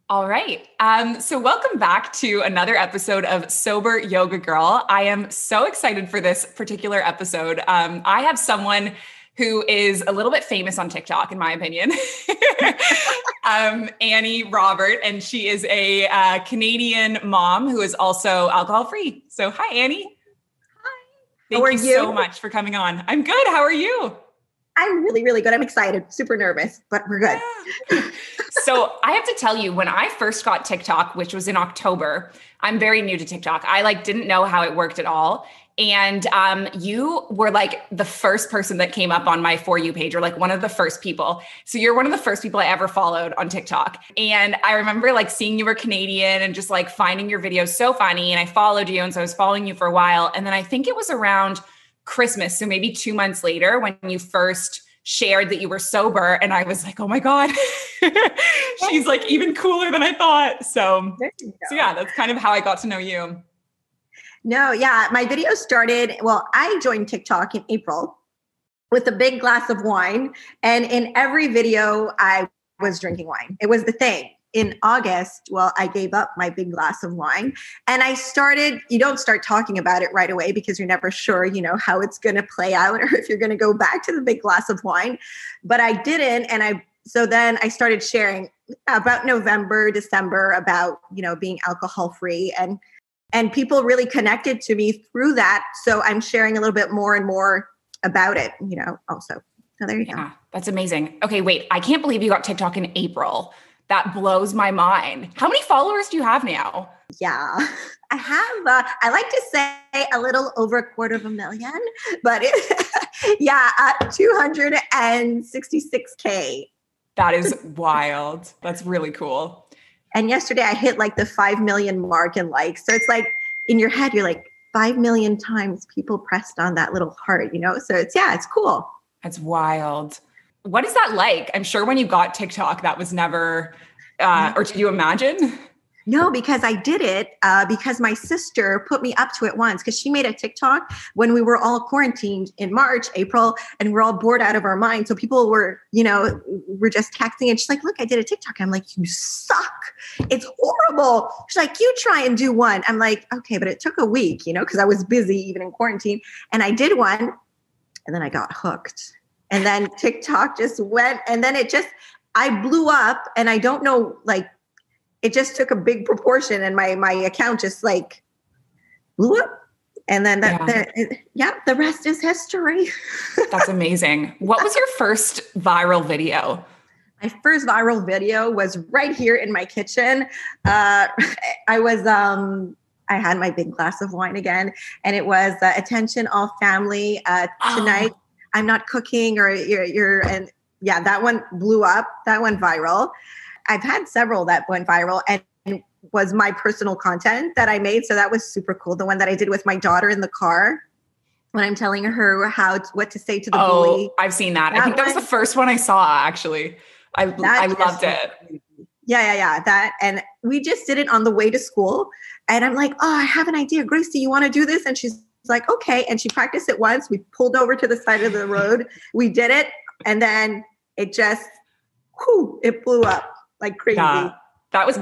All right. So welcome back to another episode of Sober Yoga Girl. I am so excited for this particular episode. I have someone who is a little bit famous on TikTok, in my opinion, Annie Robert, and she is a Canadian mom who is also alcohol-free. So hi, Annie. Hi. Thank you so much for coming on. I'm good. How are you? I'm really, really good. I'm excited, super nervous, but we're good. Yeah. So I have to tell you, when I first got TikTok, which was in October, I'm very new to TikTok. I didn't know how it worked at all. And you were the first person that came up on my For You page, or one of the first people. So you're one of the first people I ever followed on TikTok. And I remember seeing you were Canadian and just finding your videos so funny. And I followed you. And so I was following you for a while. And then I think it was around Christmas, so maybe 2 months later, when you first shared that you were sober, and I was like, oh my God, she's even cooler than I thought. So yeah, that's kind of how I got to know you. No, yeah, my video started, I joined TikTok in April with a big glass of wine. And in every video, I was drinking wine. It was the thing. In August, I gave up my big glass of wine, and you don't start talking about it right away because you're never sure, how it's going to play out or if you're going to go back to the big glass of wine. But I didn't. So then I started sharing about November, December about, being alcohol free, and people really connected to me through that. So I'm sharing a little bit more and more about it, also. So there you go. That's amazing. Okay, wait, I can't believe you got TikTok in April. That blows my mind. How many followers do you have now? Yeah, I have, I like to say a little over 250,000, but 266K. That is wild. That's really cool. And yesterday I hit the 5 million mark in likes. So it's in your head, you're 5 million times people pressed on that little heart, So it's cool. That's wild. What is that like? I'm sure when you got TikTok, that was never, or did you imagine? No, because I did it because my sister put me up to it once, because she made a TikTok when we were all quarantined in March, April, and we're all bored out of our minds. So people were, were just texting, and she's like, look, I did a TikTok. I'm like, you suck. It's horrible. She's like, you try and do one. I'm like, okay, but it took a week, because I was busy even in quarantine. And I did one, and then I got hooked. And then TikTok just went, and then I blew up, and I don't know, it just took a big proportion, and my account just blew up. And then the rest is history. That's amazing. What was your first viral video? My first viral video was right here in my kitchen. I had my big glass of wine again, and it was attention all family tonight. I'm not cooking, or that one blew up. That went viral. I've had several that went viral, and was my personal content that I made. So that was super cool. The one that I did with my daughter in the car when I'm telling her what to say to the bully. I've seen that. I think that was the first one I saw, actually. I loved it. Yeah. That, and we just did it on the way to school. And I'm like, I have an idea. Grace, do you want to do this? And she's like, okay. And she practiced it once. We pulled over to the side of the road. We did it. And then it just, it blew up like crazy. Yeah. That was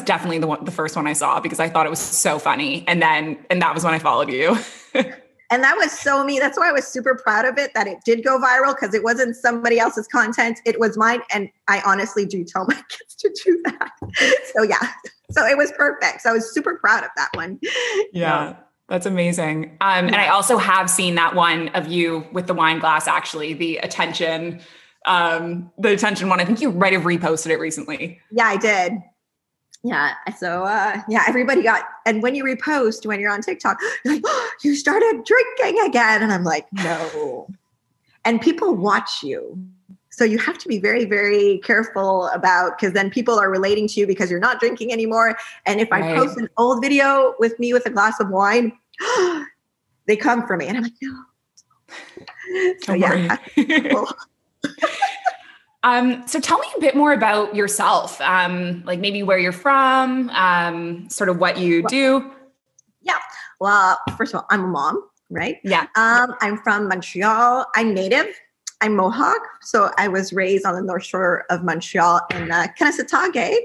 definitely the first one I saw, because I thought it was so funny. And that was when I followed you. And that was so me. That's why I was super proud of it, that it did go viral, because it wasn't somebody else's content. It was mine. And I honestly do tell my kids to do that. So yeah. So it was perfect. So I was super proud of that one. Yeah. That's amazing. And I also have seen that one of you with the wine glass, actually, the attention one. I think you might have reposted it recently. Yeah, I did. Yeah. So, everybody and when you repost, when you're on TikTok, you're like, you started drinking again. And I'm like, no. And people watch you. So you have to be very, very careful because then people are relating to you because you're not drinking anymore. And if I post an old video with me with a glass of wine, they come for me. And I'm like, no. Don't worry. So tell me a bit more about yourself, maybe where you're from, sort of what you do. Yeah. Well, first of all, I'm a mom, right? Yeah. I'm from Montreal. I'm native. I'm Mohawk. So I was raised on the North Shore of Montreal in Kanesatake.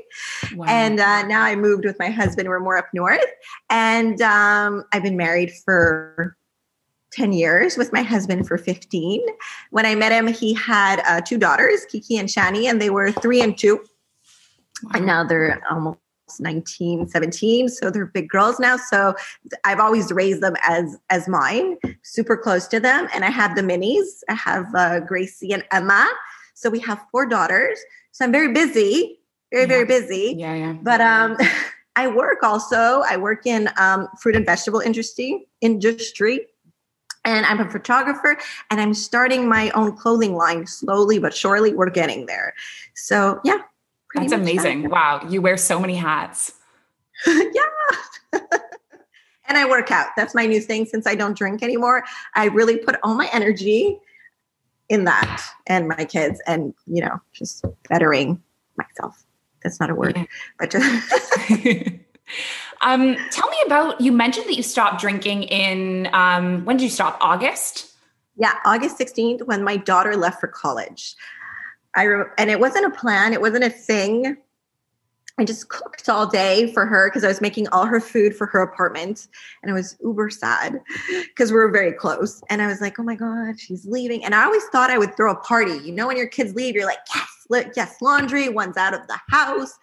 Wow. And now I moved with my husband. We're more up north. And I've been married for 10 years, with my husband for 15. When I met him, he had 2 daughters, Kiki and Shani, and they were 3 and 2. Wow. And now they're almost 19, 17. So they're big girls now. So I've always raised them as mine, super close to them. And I have the minis. I have Gracie and Emma. So we have 4 daughters. So I'm very busy, very busy. Yeah. But I work also. I work in fruit and vegetable industry. And I'm a photographer, and I'm starting my own clothing line slowly but surely. We're getting there. So yeah. That's amazing. Wow. You wear so many hats. Yeah. And I work out. That's my new thing. Since I don't drink anymore, I really put all my energy in that and my kids and, just bettering myself. That's not a word, but just. Tell me about, you mentioned that you stopped drinking in, when did you stop? August? Yeah. August 16th, when my daughter left for college. And it wasn't a plan. It wasn't a thing. I just cooked all day for her because I was making all her food for her apartment. And I was uber sad because we were very close. And I was like, oh my God, she's leaving. And I always thought I would throw a party. When your kids leave, you're like, yes, laundry, one's out of the house.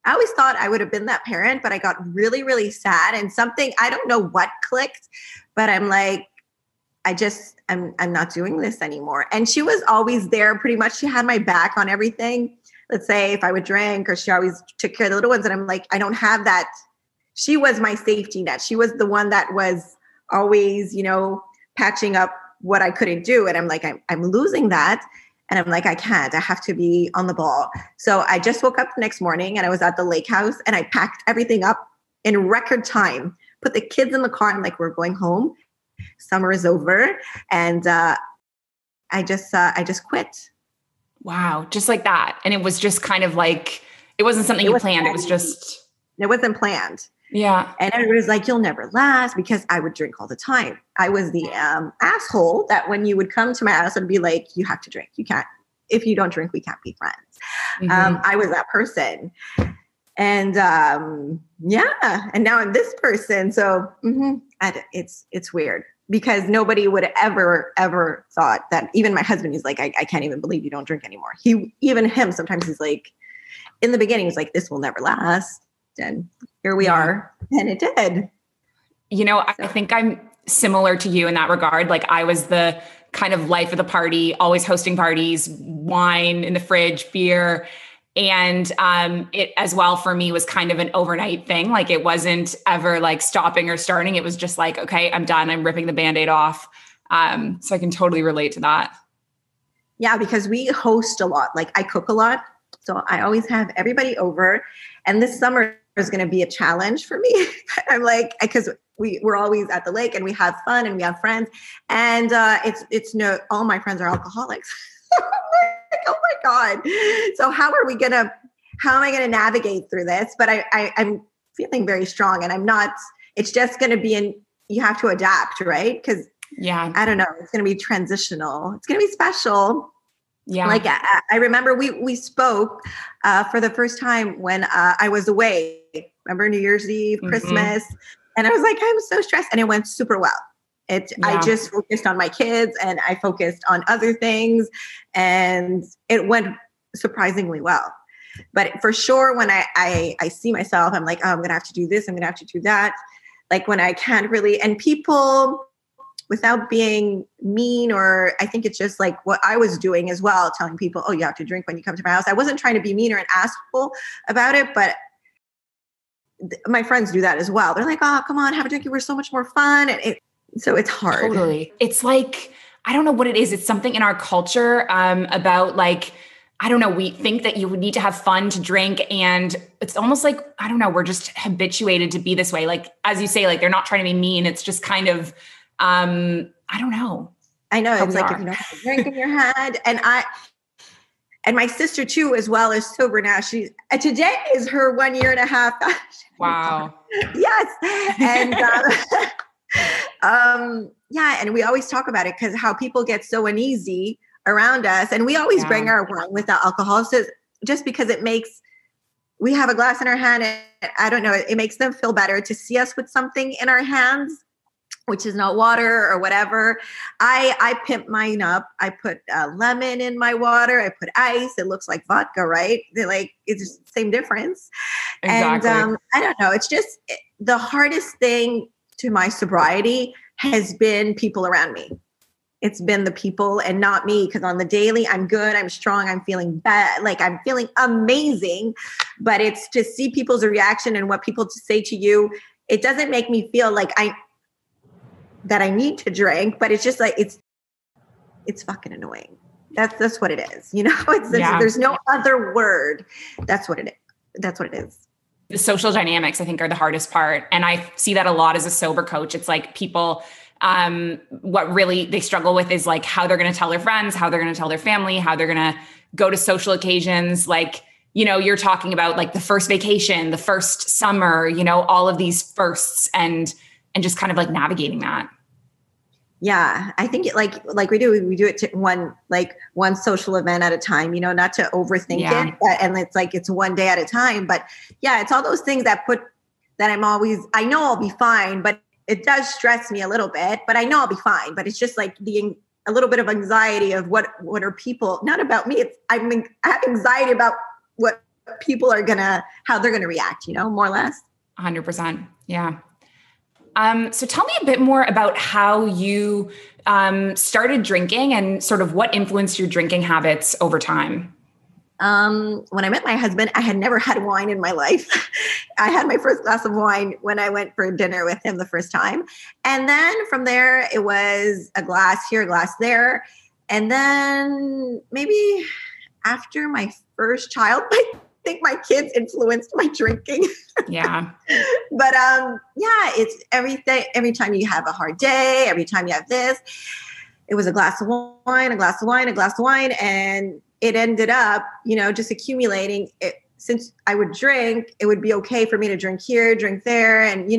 I always thought I would have been that parent, but I got really, really sad. And something, I don't know what clicked, but I'm like, I'm not doing this anymore. And she was always there. Pretty much she had my back on everything. Let's say if I would drink, or she always took care of the little ones. And I'm like, I don't have that. She was my safety net. She was the one that was always, patching up what I couldn't do. And I'm like, I'm losing that. And I'm like, I can't. I have to be on the ball. So I just woke up the next morning and I was at the lake house and I packed everything up in record time, put the kids in the car. I'm like, we're going home. Summer is over. And I just quit. Wow. Just like that. And it was just kind of like, it wasn't something you planned. It wasn't planned. Yeah. And everybody was like, you'll never last, because I would drink all the time. I was the asshole that when you would come to my house, I'd be like, you have to drink. You can't. If you don't drink, we can't be friends. Mm-hmm. I was that person. And and now I'm this person. So it's weird, because nobody would ever thought that. Even my husband, he's like, I can't even believe you don't drink anymore. Sometimes he's like, in the beginning, he's like, this will never last. And here we are. And it did. I think I'm similar to you in that regard. Like, I was the kind of life of the party, always hosting parties, wine in the fridge, beer. And it as well for me was kind of an overnight thing. Like, it wasn't ever like stopping or starting. It was just like, okay, I'm done. I'm ripping the Band-Aid off. So I can totally relate to that. Yeah, because we host a lot. Like, I cook a lot. So I always have everybody over. And this summer is going to be a challenge for me. I'm like, because we're always at the lake and we have fun and we have friends. And all my friends are alcoholics. Oh my God. So how am I going to navigate through this? But I'm feeling very strong, and I'm not, it's just going to be you have to adapt, right? Because I don't know, it's going to be transitional. It's going to be special. Yeah. Like I remember we spoke for the first time when I was away. Remember New Year's Eve, Christmas. And I was like, I'm so stressed. And it went super well. I just focused on my kids and I focused on other things, and it went surprisingly well. But for sure, when I see myself, I'm like, oh, I'm going to have to do this. I'm going to have to do that. Like, when I can't really, and people, without being mean, or I think it's just like what I was doing as well, telling people, oh, you have to drink when you come to my house. I wasn't trying to be mean or an asshole about it, but my friends do that as well. They're like, oh, come on, have a drink. We're so much more fun. And so it's hard. Totally. It's like, I don't know what it is. It's something in our culture about like, I don't know, we think that you would need to have fun to drink. And it's almost like, I don't know, we're just habituated to be this way. Like, as you say, like, they're not trying to be mean. It's just kind of, I don't know. I know. It's like, if you don't have a drink in your hand. And my sister too, as well, is sober now. Today is her 1.5 years. Wow. Yes. And, and we always talk about it, because how people get so uneasy around us. And we always bring our wine without alcohol. So just because we have a glass in our hand, and I don't know, it makes them feel better to see us with something in our hands, which is not water or whatever. I pimp mine up. I put lemon in my water. I put ice. It looks like vodka, right? It's just the same difference. Exactly. And I don't know. It's just the hardest thing to my sobriety has been people around me. It's been the people and not me, because on the daily, I'm good, I'm strong, I'm feeling bad, like I'm feeling amazing. But it's to see people's reaction and what people say to you. It doesn't make me feel like that I need to drink, but it's just like it's fucking annoying. That's what it is. There's no other word. That's what it is. That's what it is. The social dynamics, I think, are the hardest part. And I see that a lot as a sober coach. It's like people, what really they struggle with is like how they're going to tell their friends, how they're going to tell their family, how they're going to go to social occasions. Like, you're talking about like the first vacation, the first summer, all of these firsts and just kind of like navigating that. Yeah, I think like we do it to one social event at a time, not to overthink it. And it's one day at a time. But yeah, it's all those things that I know I'll be fine, but it does stress me a little bit, but I know I'll be fine. But it's just like a little bit of anxiety of what are people, not about me. I have anxiety about what people how they're going to react, more or less. 100%. Yeah. So tell me a bit more about how you started drinking and sort of what influenced your drinking habits over time. When I met my husband, I had never had wine in my life. I had my first glass of wine when I went for dinner with him the first time. And then from there, it was a glass here, a glass there. And then maybe after my first child, I think my kids influenced my drinking. Yeah. But it's everything. Every time you have a hard day, every time you have this, it was a glass of wine, a glass of wine, a glass of wine. And it ended up, just accumulating. Since I would drink, it would be okay for me to drink here, drink there. And,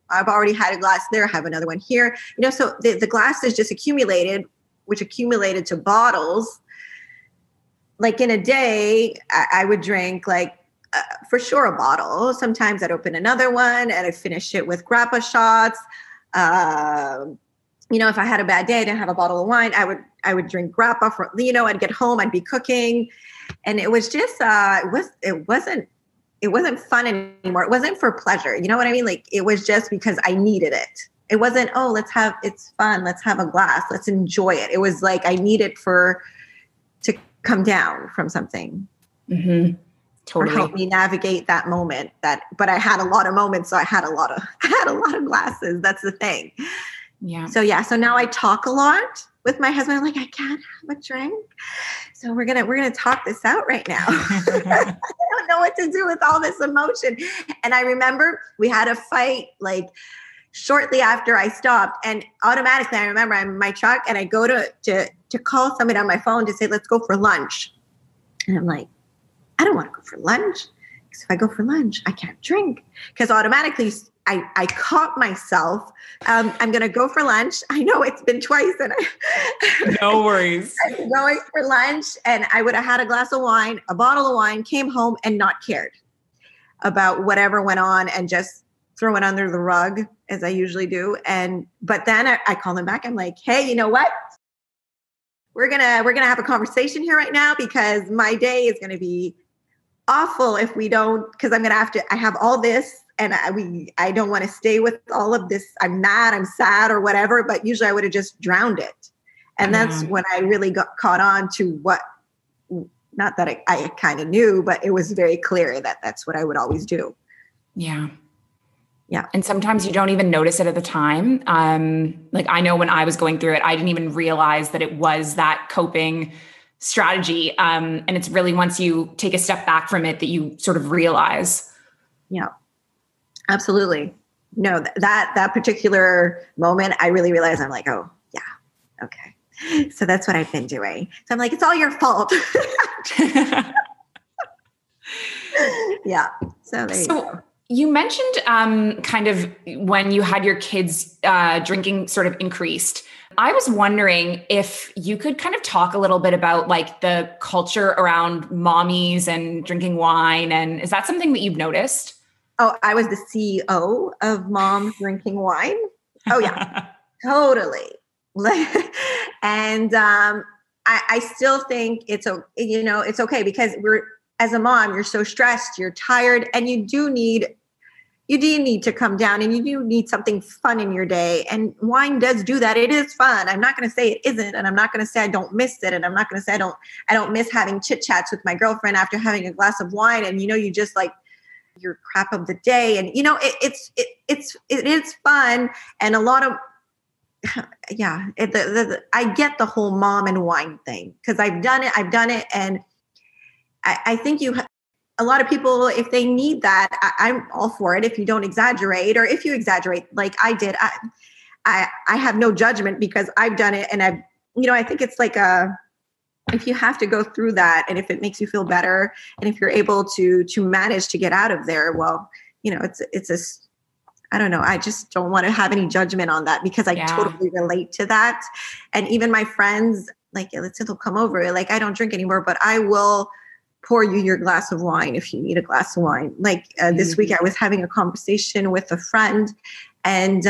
I've already had a glass there, have another one here. So the glasses just accumulated, which accumulated to bottles. Like in a day, I would drink for sure a bottle. Sometimes I'd open another one and I'd finish it with grappa shots. If I had a bad day, I didn't have a bottle of wine, I would drink grappa I'd get home, I'd be cooking. And it was just, it wasn't fun anymore. It wasn't for pleasure. You know what I mean? Like it was just because I needed it. It wasn't, it's fun. Let's have a glass. Let's enjoy it. It was like, I need it to come down from something. Mm-hmm. Totally. Or help me navigate that moment but I had a lot of moments. So I had a lot of glasses. That's the thing. Yeah. So now I talk a lot with my husband. I'm like, I can't have a drink. So we're going to talk this out right now. I don't know what to do with all this emotion. And I remember we had a fight shortly after I stopped, and automatically I remember I'm in my truck and I go to call somebody on my phone to say, let's go for lunch. And I'm like, I don't want to go for lunch. Because if I go for lunch, I can't drink. Because automatically I caught myself. I'm going to go for lunch. I know it's been twice. And no worries. I'm going for lunch, and I would have had a glass of wine, a bottle of wine, came home and not cared about whatever went on and just throw it under the rug as I usually do. But then I call them back. I'm like, hey, you know what? We're going to have a conversation here right now, because my day is going to be awful if we don't, because I have all this. And I don't want to stay with all of this. I'm mad, I'm sad or whatever, but usually I would have just drowned it. And that's when I really got caught on to not that I kind of knew, but it was very clear that that's what I would always do. Yeah. Yeah. And sometimes you don't even notice it at the time. I know when I was going through it, I didn't even realize that it was that coping strategy. And it's really once you take a step back from it that you sort of realize. Yeah. Absolutely. No, that particular moment, I really realized, I'm like, oh yeah. Okay. So that's what I've been doing. So I'm like, it's all your fault. Yeah. So there you go. You mentioned kind of when you had your kids drinking sort of increased. I was wondering if you could kind of talk a little bit about like the culture around mommies and drinking wine. And is that something that you've noticed? Oh, I was the CEO of Moms Drinking Wine. Oh yeah, totally. Like, and I still think it's okay because as a mom, you're so stressed, you're tired, and you do need to come down, and you do need something fun in your day. And wine does do that. It is fun. I'm not going to say it isn't, and I'm not going to say I don't miss it, and I'm not going to say I don't miss having chit chats with my girlfriend after having a glass of wine, and you just like your crap of the day, and it is fun, and a lot of yeah. I get the whole mom and wine thing because I've done it, and I think a lot of people, if they need that, I'm all for it. If you don't exaggerate, or if you exaggerate like I did, I have no judgment because I've done it, and I think it's like if you have to go through that, and if it makes you feel better, and if you're able to manage to get out of there, well, I don't know. I just don't want to have any judgment on that because I totally relate to that. And even my friends, like, let's say they'll come over, like, I don't drink anymore, but I will pour you your glass of wine if you need a glass of wine. Like this week, I was having a conversation with a friend, and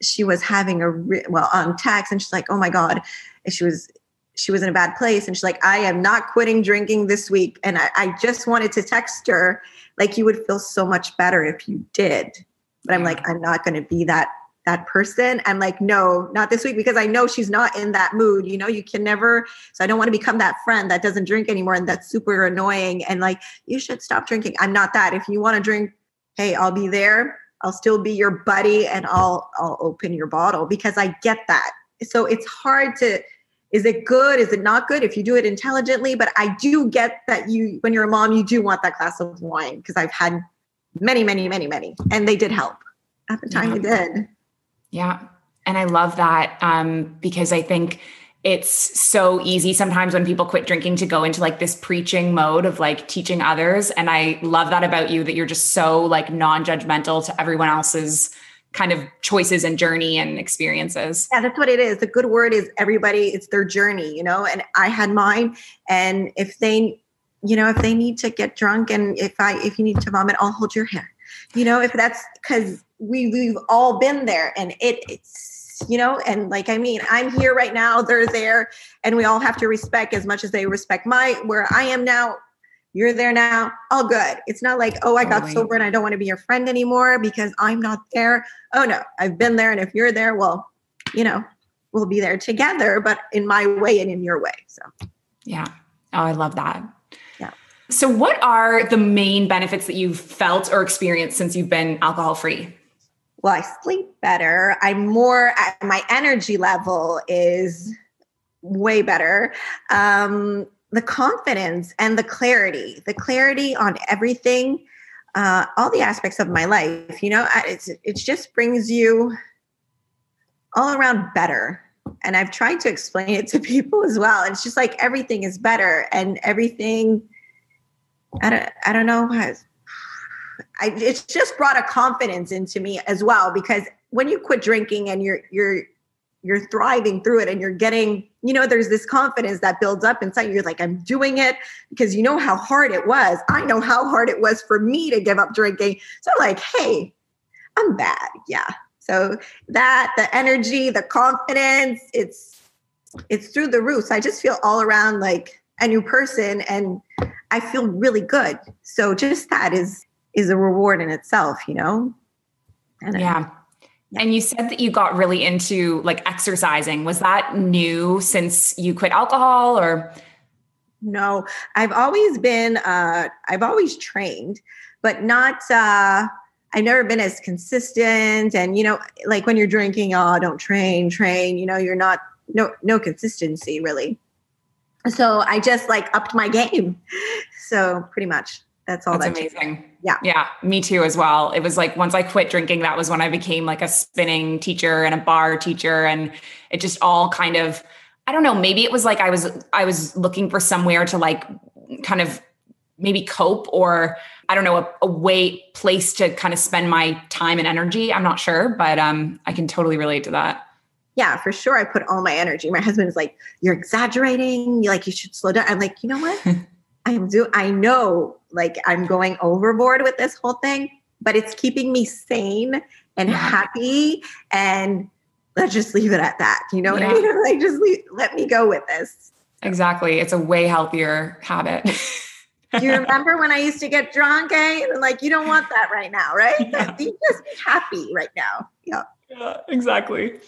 she was having on text, and she's like, "Oh my God," and she was in a bad place, and she's like, "I am not quitting drinking this week." And I just wanted to text her, like, you would feel so much better if you did. But I'm like, I'm not going to be that person. I'm like, no, not this week, because I know she's not in that mood. You can never. So I don't want to become that friend that doesn't drink anymore and that's super annoying. And like, you should stop drinking. I'm not that. If you want to drink, hey, I'll be there. I'll still be your buddy, and I'll open your bottle because I get that. So it's hard to. Is it good? Is it not good if you do it intelligently? But I do get that when you're a mom, you do want that glass of wine, because I've had many, many, many, many, and they did help at the time. They did. Yeah. And I love that because I think it's so easy sometimes when people quit drinking to go into like this preaching mode of like teaching others. And I love that about you, that you're just so like non-judgmental to everyone else's kind of choices and journey and experiences. Yeah, that's what it is. The good word is everybody, it's their journey, and I had mine. And if they need to get drunk, and if you need to vomit, I'll hold your hand, if that's, because we've all been there, and it's, and like, I mean, I'm here right now, they're there, and we all have to respect as much as they respect where I am now. You're there now, all good. It's not like, oh, I got sober and I don't want to be your friend anymore because I'm not there. Oh no, I've been there. And if you're there, well, we'll be there together, but in my way and in your way. So. Yeah. Oh, I love that. Yeah. So what are the main benefits that you've felt or experienced since you've been alcohol free? Well, I sleep better. My energy level is way better. The confidence and the clarity on everything, all the aspects of my life, it just brings you all around better. And I've tried to explain it to people as well. It's just like, everything is better, and everything, I don't know. It's just brought a confidence into me as well, because when you quit drinking and you're thriving through it, and you're getting, there's this confidence that builds up inside you. You're like, I'm doing it because you know how hard it was. I know how hard it was for me to give up drinking. So like, hey, I'm bad. Yeah. So the energy, the confidence, it's through the roof. So I just feel all around like a new person, and I feel really good. So just that is a reward in itself, Yeah. And you said that you got really into like exercising. Was that new since you quit alcohol, or? No, I've always trained, but not, I've never been as consistent. And, like when you're drinking, don't train, you're not, no consistency really. So I just like upped my game. So pretty much. That's all. That's amazing. Yeah. Yeah. Me too as well. It was like, once I quit drinking, that was when I became like a spinning teacher and a bar teacher. And it just all kind of, I don't know, maybe it was like, I was looking for somewhere to like kind of maybe cope, or I don't know, a place to kind of spend my time and energy. I'm not sure, but I can totally relate to that. Yeah, for sure. I put all my energy. My husband is like, you're exaggerating. Like, you should slow down. I'm like, you know what? I know, like, I'm going overboard with this whole thing, but it's keeping me sane and happy. And let's just leave it at that. You know what I mean? Like, just let me go with this. Exactly. It's a way healthier habit. Do you remember when I used to get drunk? And like, you don't want that right now, right? Yeah. You just be happy right now. Yeah, exactly.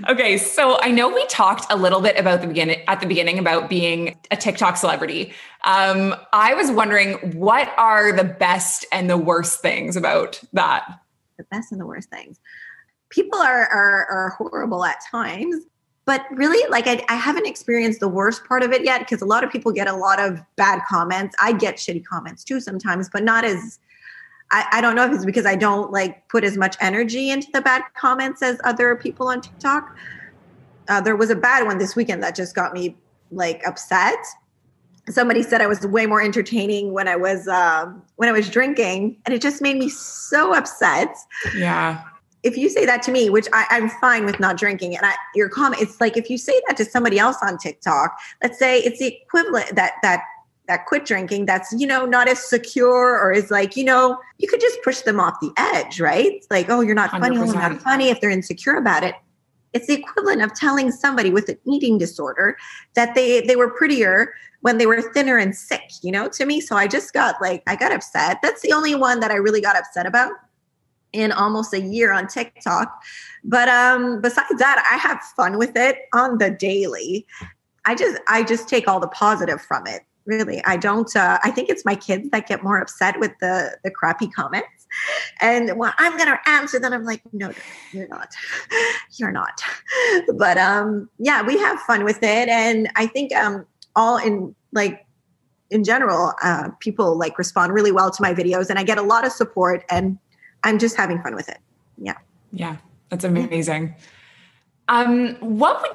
Okay. So I know we talked a little bit about at the beginning about being a TikTok celebrity. I was wondering, what are the best and the worst things about that? The best and the worst things. People are horrible at times, but really, like, I haven't experienced the worst part of it yet, because a lot of people get a lot of bad comments. I get shitty comments too sometimes, but not as, I don't know if it's because I don't like put as much energy into the bad comments as other people on TikTok. There was a bad one this weekend that just got me like upset. Somebody said I was way more entertaining when I was drinking, and it just made me so upset. Yeah. If you say that to me, which I'm fine with not drinking, and your comment, it's like, if you say that to somebody else on TikTok, let's say it's the equivalent that quit drinking, that's, not as secure, or is like, you could just push them off the edge, right? It's like, oh, you're not funny. 100%. Oh, you're not funny, if they're insecure about it. It's the equivalent of telling somebody with an eating disorder that they were prettier when they were thinner and sick, to me. So I just got I got upset. That's the only one that I really got upset about in almost a year on TikTok. But besides that, I have fun with it on the daily. I just take all the positive from it. Really, I don't. I think it's my kids that get more upset with the crappy comments. And when I'm going to answer them, I'm like, no, you're not. You're not. But yeah, we have fun with it. And I think in general, people respond really well to my videos, and I get a lot of support, and I'm just having fun with it. Yeah. Yeah. That's amazing. What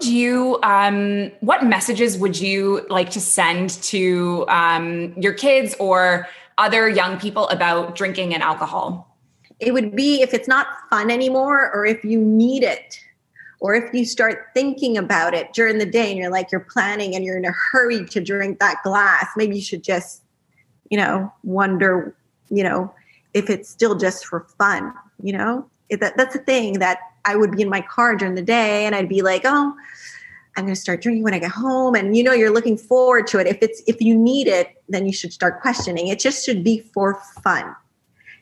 messages would you like to send to your kids or other young people about drinking and alcohol? It would be, if it's not fun anymore, or if you need it, or if you start thinking about it during the day and you're planning and you're in a hurry to drink that glass, maybe you should just, wonder, if it's still just for fun, that's the thing, that I would be in my car during the day and I'd be like, oh, I'm going to start drinking when I get home. And, you're looking forward to it. If you need it, then you should start questioning. It just should be for fun.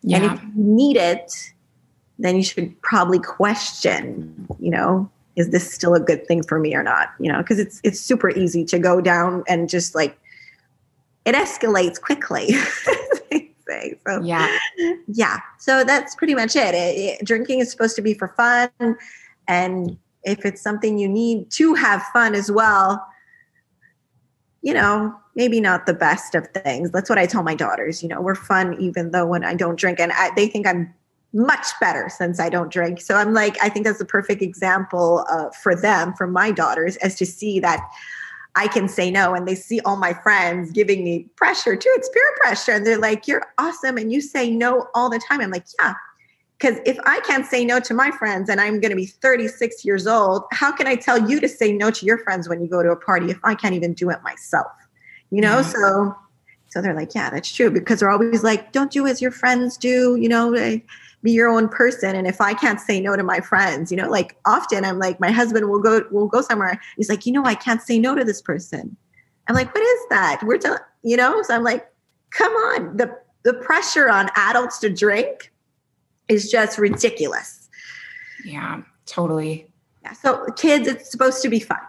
Yeah. And if you need it, then you should probably question, is this still a good thing for me or not? Because it's super easy to go down and just it escalates quickly. So yeah. So that's pretty much it. Drinking is supposed to be for fun. And if it's something you need to have fun as well, maybe not the best of things. That's what I tell my daughters, we're fun even though when I don't drink, and they think I'm much better since I don't drink. So I'm I think that's the perfect example for them, for my daughters, as to see that I can say no, and they see all my friends giving me pressure too. It's peer pressure. And they're like, you're awesome. And you say no all the time. I'm like, yeah, because if I can't say no to my friends and I'm going to be 36 years old, how can I tell you to say no to your friends when you go to a party if I can't even do it myself? Yeah. So they're like, yeah, that's true. Because they're always like, don't do as your friends do, be your own person. And if I can't say no to my friends, often I'm like, my husband will go somewhere. He's like, I can't say no to this person. I'm like, what is that? So I'm like, come on. The pressure on adults to drink is just ridiculous. Yeah, totally. Yeah. So kids, it's supposed to be fun.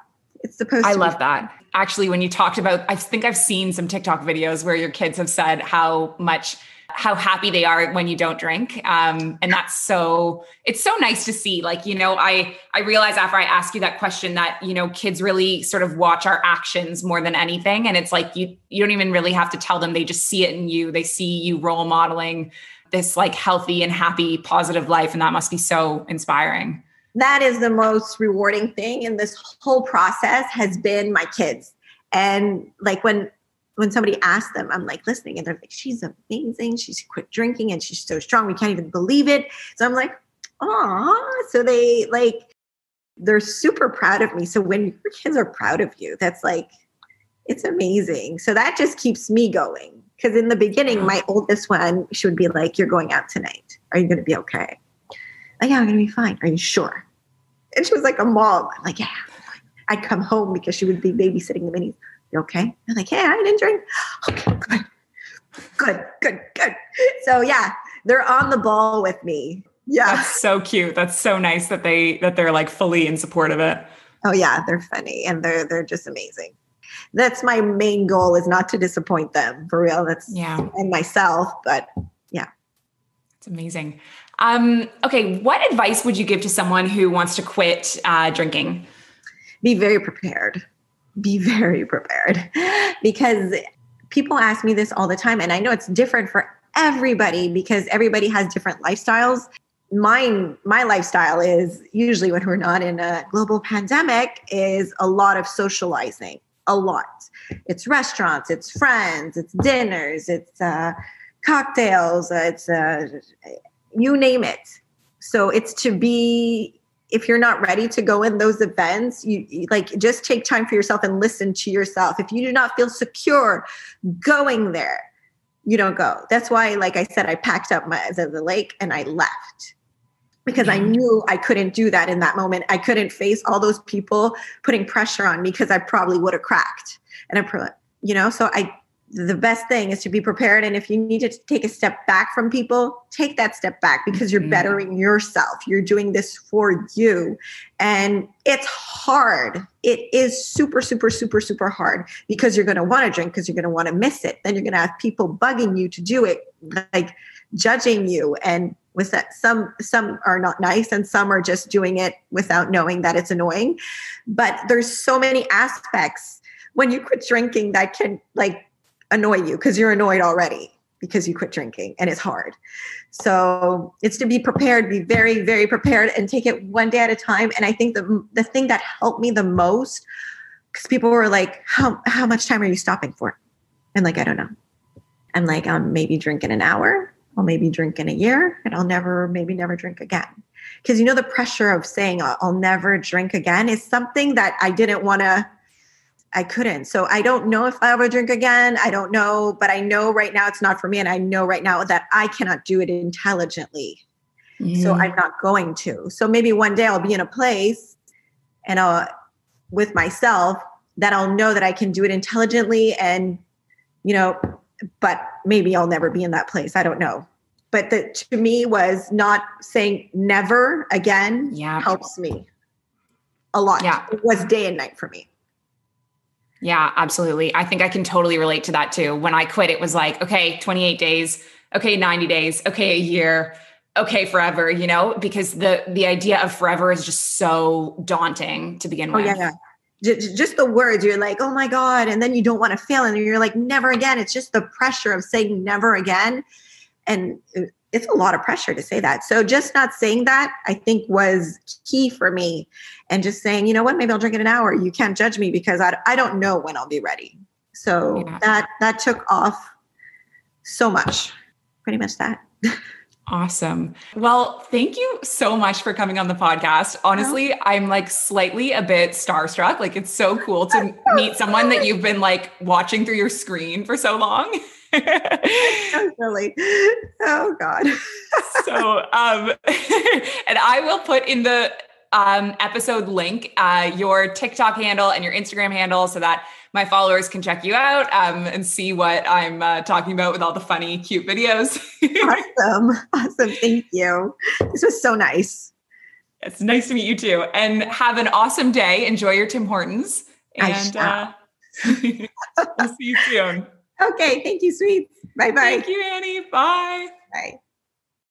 I love that. Actually, when you talked about, I think I've seen some TikTok videos where your kids have said how happy they are when you don't drink. And it's so nice to see. I realize after I ask you that question that, kids really sort of watch our actions more than anything. And it's like, you don't even really have to tell them. They just see it in you. They see you role modeling this healthy and happy, positive life. And that must be so inspiring. That is the most rewarding thing in this whole process has been my kids. And when when somebody asks them, I'm like listening and they're like, she's amazing. She's quit drinking and she's so strong. We can't even believe it. So I'm like, oh, so they're super proud of me. So when your kids are proud of you, that's like, it's amazing. So that just keeps me going. Because in the beginning, my oldest one, she would be like, you're going out tonight. Are you going to be okay? Like, yeah, I'm going to be fine. Are you sure? And she was like a mom. I'm like, yeah. I'd come home because she would be babysitting the minis. You okay? I'm like, yeah, I didn't drink. Okay, good. So yeah, they're on the ball with me. Yeah. That's so cute. That's so nice that they're like fully in support of it. Oh yeah, they're funny and they're just amazing. That's my main goal, is not to disappoint them, for real. And myself, but yeah. It's amazing. Okay. What advice would you give to someone who wants to quit drinking? Be very prepared. Be very prepared, because people ask me this all the time. And I know it's different for everybody because everybody has different lifestyles. My lifestyle is usually, when we're not in a global pandemic, is a lot of socializing, a lot. It's restaurants, it's friends, it's dinners, it's cocktails, it's you name it. So it's to be, if you're not ready to go in those events, you like, just take time for yourself and listen to yourself. If you do not feel secure going there, you don't go. That's why, like I said, I packed up the lake and I left, because I knew I couldn't do that in that moment. I couldn't face all those people putting pressure on me, because I probably would have cracked. And so the best thing is to be prepared. And if you need to take a step back from people, take that step back, because you're bettering yourself. You're doing this for you. And it's hard. It is super, super, super, super hard, because you're going to want to drink, because you're going to want to miss it. Then you're going to have people bugging you to do it, like judging you. And with that, some are not nice, and some are just doing it without knowing that it's annoying. But there's so many aspects when you quit drinking that can like annoy you, because you're annoyed already because you quit drinking, and it's hard. So it's to be prepared, be very, very prepared, and take it one day at a time. And I think the thing that helped me the most, because people were like, how much time are you stopping for? And like, I don't know. I'm like, maybe drink in an hour. I'll maybe drink in a year, and I'll never drink again. Because the pressure of saying I'll never drink again is something that I didn't want to. I couldn't. So I don't know if I'll ever drink again. I don't know, but I know right now it's not for me. And I know right now that I cannot do it intelligently. So I'm not going to. So maybe one day I'll be in a place and with myself that I'll know that I can do it intelligently, and, but maybe I'll never be in that place. I don't know. But to me was not saying never again helps me a lot. Yeah. It was day and night for me. Yeah, absolutely. I think I can totally relate to that too. When I quit, it was like, okay, 28 days, okay, 90 days, okay, a year, okay, forever, because the idea of forever is just so daunting to begin with. Yeah. Just the words, you're like, oh my God. And then you don't want to fail. And you're like, never again. It's just the pressure of saying never again. And it's a lot of pressure to say that. So just not saying that, I think, was key for me. And just saying, you know what, maybe I'll drink in an hour. You can't judge me, because I don't know when I'll be ready. So that took off so much, pretty much that. Awesome. Well, thank you so much for coming on the podcast. Honestly, I'm like slightly a bit starstruck. Like, it's so cool to meet someone that you've been like watching through your screen for so long. Really. Oh God. So, and I will put in the episode link your TikTok handle and your Instagram handle, so that my followers can check you out and see what I'm talking about with all the funny, cute videos. Awesome. Thank you. This was so nice. It's nice to meet you too. And have an awesome day. Enjoy your Tim Hortons. And we'll see you soon. Okay. Thank you, sweet. Bye-bye. Thank you, Annie. Bye. Bye.